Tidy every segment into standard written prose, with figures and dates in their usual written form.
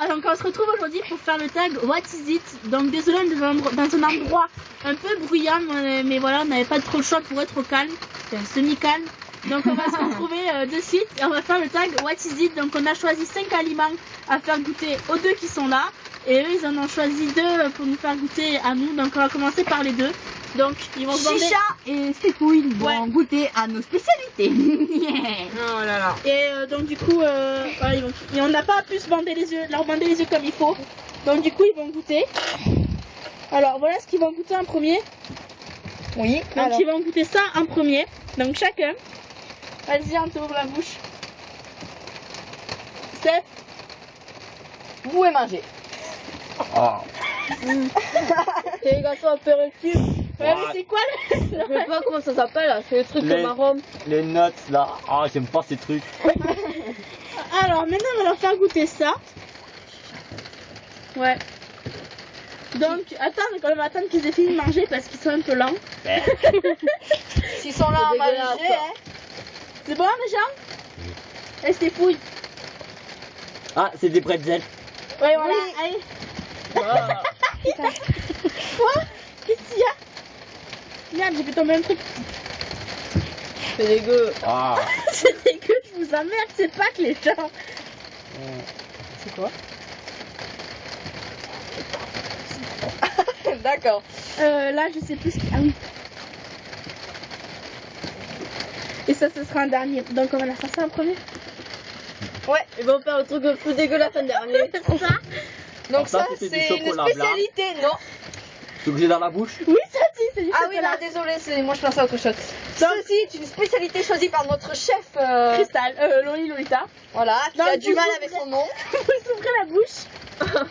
donc on se retrouve aujourd'hui pour faire le tag What is it. Donc désolé, on est dans un endroit un peu bruyant, mais voilà, on n'avait pas trop le choix pour être au calme, enfin, semi-calme. Donc on va se retrouver de suite et on va faire le tag What is it. Donc on a choisi 5 aliments à faire goûter aux deux qui sont là. Et eux ils en ont choisi 2 pour nous faire goûter à nous. Donc on va commencer par les 2. Donc ils vont se demander... Chicha et Stéphouille vont goûter à nos spécialités. Oh là là. Et donc du coup voilà, et on n'a pas pu se bander les yeux, leur bander les yeux comme il faut. Donc du coup ils vont goûter. Alors voilà ce qu'ils vont goûter en premier. Oui. Donc Alors. ils vont goûter ça en premier. Donc chacun. Vas-y, on t'ouvre la bouche. Steph. Vous pouvez manger. Oh. C'est les gâteaux apéritifs. Ouais, mais c'est quoi le... Je sais pas comment ça s'appelle là, c'est le truc Les- marron. Les notes là. Ah, j'aime pas ces trucs. Alors maintenant on va leur faire goûter ça. Ouais. Donc attends, on va quand même attendre qu'ils aient fini de manger parce qu'ils sont un peu lents. Ouais. S'ils sont là, on va dégueulasse, manger. ça. C'est bon les gens? Et c'est fouille. Ah, c'est des pretzels. Ouais voilà, Oui. allez. Ah. Quoi? Qu'est-ce qu'il y a? Merde, j'ai fait tomber un truc. C'est dégueu. Ah. C'est dégueu, je vous emmerde, c'est pas que les gens. C'est quoi? D'accord. Là, je sais plus ce qu'il... Ah oui. Et ça, ce sera un dernier. Donc, on va la faire ça en premier. Ouais, ils vont faire le truc le plus dégueulasse en dernier. C'est ça? Donc Ça, ça, c'était du c'est une chocolat spécialité, non? C'est obligé dans la bouche. Oui, ça dit, c'est du Ah oui, chocolat. là, désolé, moi je pense à autre chose. Ceci est une spécialité choisie par notre chef, Cristal, Lolita. voilà, qui Donc, a du vous mal ouvrez- avec son nom. Vous ouvrez la bouche.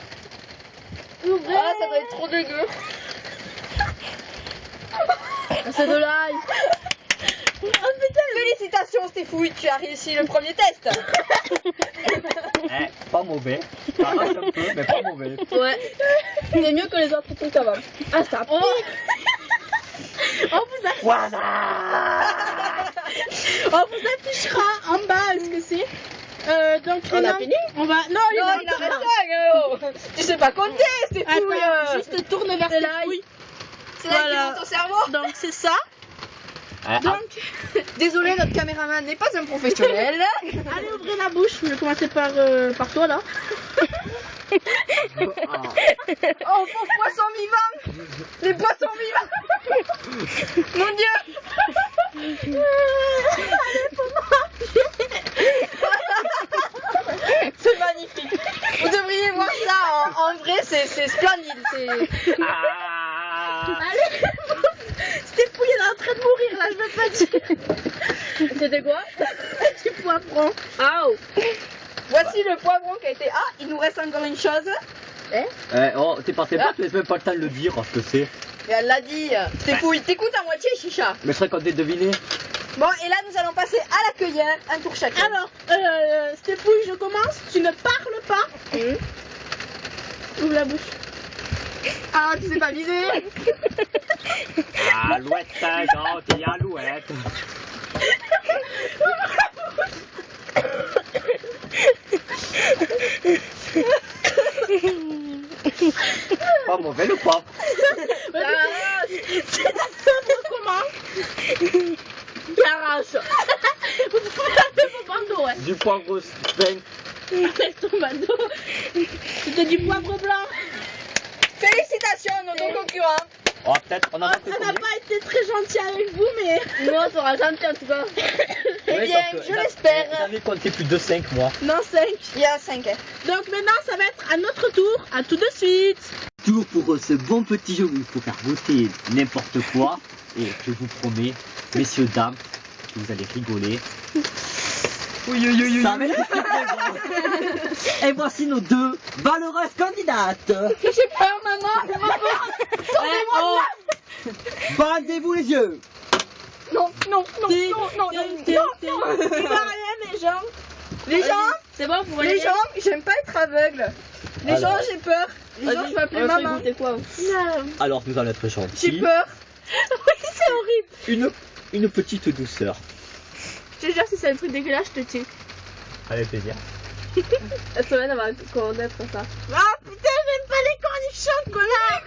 Ouvrez. Ah, ça doit être trop dégueu. C'est de l'ail. Oh putain, Félicitations Stéphouille, tu as réussi le premier test. Eh, pas mauvais. Ça arrache un peu, mais pas mauvais. Ouais, c'est mieux que les autres trucs avant. Ah, ça pique. on vous affichera en bas ce que c'est. Donc On a maintenant, fini? on va... Non, Non, il en reste un, gros. Tu sais pas compter, Stéphouille. Attends, juste tourne vers C'est cette l'ail. fouille. C'est là qui Voilà. monte au cerveau. Donc c'est ça. Eh, Donc, Désolé, notre caméraman n'est pas un professionnel. allez ouvrir la bouche. Je vais commencer par toi là. ah. Oh, pauvre poisson vivant. Les poissons vivants. Mon Dieu. Allez, faut manger. C'est magnifique. Vous devriez voir ça en vrai, c'est splendide. Ah. Allez. Stéphouille, elle est en train de mourir là, je veux pas dire. C'était quoi? Du poivron. Aouh. Voici le poivron qui a été... Ah, il nous reste encore une chose. Eh, oh, t'es passé pas, tu laisses même pas le temps de le dire ce que c'est. Et elle l'a dit. Stéphouille, t'écoutes à moitié, chicha. Mais je serais content de deviner. Bon, et là, nous allons passer à la cueillère, un tour chacun. Alors, Stéphouille, je commence. Tu ne parles pas. Ouvre la bouche. Ah, tu sais pas viser. Alouette, gentille alouette. Pas mauvais le poivre. C'est comment? Garage. Vous pouvez taper vos bandeaux, ouais. Du poivre peint. Avec ton bandeau. C'était du poivre blanc. Félicitations à nos deux concurrents. Oh, peut-être, on a On fait n'a combien? pas été très gentil avec vous, mais... Nous, on sera gentils en tout cas. Eh Ouais, bien, sauf que je j'en- l'espère. J'en ai compté plus de 5 moi. Non, 5. Il y a 5. Donc maintenant, ça va être à notre tour. À tout de suite. Toujours pour ce bon petit jeu où il faut faire goûter n'importe quoi. Et je vous promets, messieurs, dames, que vous allez rigoler. Ça va être super bon. Et voici nos 2 valeureuses candidates. J'ai peur, maman. Oh. Bandez-vous les yeux. Non, non, non, Ti, non, non, ti, non, ti, non, ti. non. Il va rien, les gens. Les gens, C'est bon, vous les gens, j'aime pas être aveugle. Les Alors. gens, j'ai peur. Les gens, je vais appeler maman. Alors nous allons être J'ai gentils. peur. Oui, c'est horrible. Une petite douceur. Je te jure, si c'est un truc dégueulasse, je te tue. Avec plaisir. La semaine, elle va connaître ça. Ah putain, j'aime pas les cornichons, connard.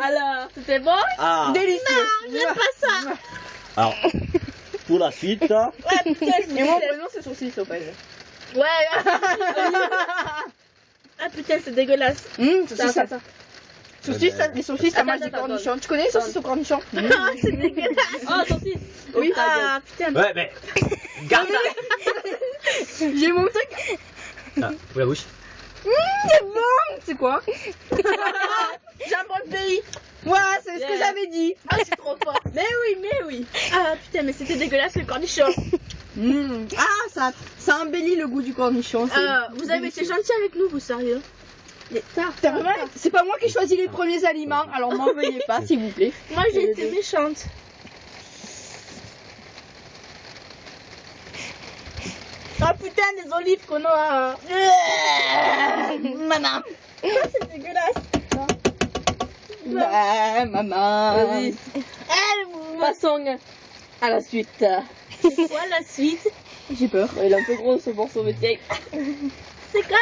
Alors, c'était bon? Ah, Délicieux. J'aime pas ça. alors, pour la suite, là, Ouais, putain, Et mon prénom, c'est saucisse au fait. Ouais. Ah putain, c'est dégueulasse. Saucisse, ça. Saucisse, les saucisses, ça mange des Attends, cornichons. Tu connais les saucisses aux cornichons? Ah, c'est dégueulasse. Oh, saucisse. Oui, ah putain. ouais, mais, garde la... J'ai mon truc. Ah, ouvre la bouche. C'est bon. C'est quoi? Jambon de pays. Ouais, c'est ce que j'avais dit. Ah, c'est trop fort. Mais oui. Ah putain, mais c'était dégueulasse le cornichon. Ah, ça embellit le goût du cornichon. Vous avez été gentil avec nous, vous sérieux? C'est vrai? C'est pas moi qui choisis les premiers aliments, alors m'en veuillez pas, s'il vous plaît. Moi, j'ai été méchante. Ah putain, des olives, connard. Maman. C'est dégueulasse. Ouais, maman. Vas-y. Passons à la suite. C'est quoi la suite? J'ai peur. Il est un peu gros ce morceau, mais tiens. C'est quoi?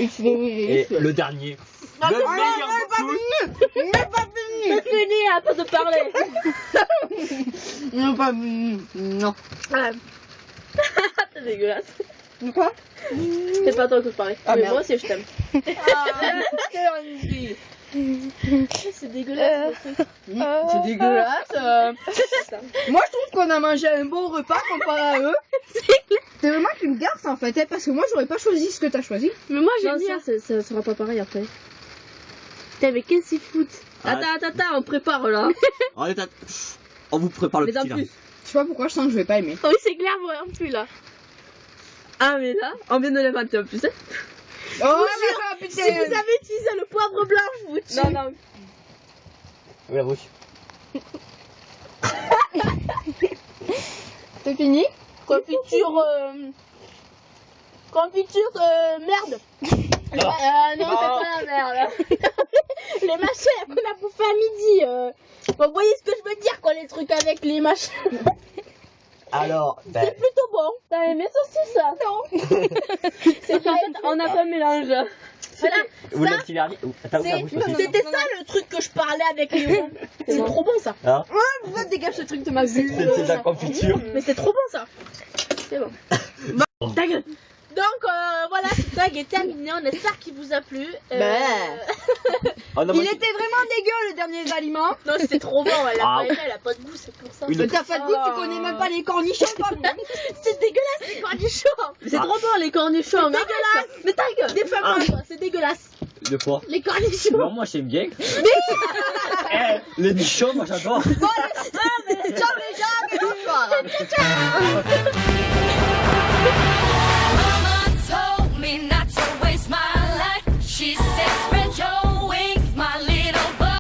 Et le dernier, le meilleur de tous. Mais finis, à pas de parler. Non. Ah. C'est dégueulasse. Quoi? C'est pas toi que je parlais. Ah, mais merde. moi aussi, je t'aime. C'est dégueulasse. ce truc. C'est dégueulasse. Moi, je trouve qu'on a mangé un bon repas comparé à eux. C'est vraiment qu'une garce en fait, hein, parce que moi, j'aurais pas choisi ce que t'as choisi. Mais moi, j'aime Non, bien. ça sera pas pareil après. Putain, mais qu'est-ce qu'ils foutent? Ah, Attends, on prépare là. On vous prépare le Mais en petit, là. plus, je sais pas pourquoi je sens que je vais pas aimer. Oui, c'est clair, moi non plus là. Ah, mais là, on vient de l'inventer en plus. Hein. Oh, si vous avez utilisé le poivre blanc, je vous tue. Non. Ouvre la bouche. C'est fini? Confiture. Merde. Non, c'est pas la merde. Les machins qu'on a bouffé à midi. Vous voyez ce que je veux dire, quoi, les trucs avec les machins. Alors, ben, C'est plutôt bon. T'as aimé saucisse, ça? Non. C'est pas On a pas mélange. Voilà. vous voulez un petit vernis? Attends, ouvre la bouche aussi. C'était ça le truc que je parlais avec Léon. C'est trop bon ça. Hein? Pourquoi dégage ce truc de ma vue? C'était de la confiture. Mais c'est trop bon ça. C'est bon. Ta gueule. Donc voilà, ce tag est terminé. On espère qu'il vous a plu. Oh, non, Il moi, était vraiment dégueu le dernier aliment. Non, c'était trop bon. Elle a Ah. pas aimé, elle a pas de goût, c'est pour ça. Une- Mais t'as pas de goût, tu connais même pas les cornichons, pas C'est dégueulasse les cornichons. C'est trop bon les cornichons. C'est dégueulasse. Mais ta gueule. Défends-moi, toi. C'est dégueulasse. De quoi? Les cornichons. Non, moi j'aime bien. Les nichons, moi j'adore. Ciao les gens, bonsoir.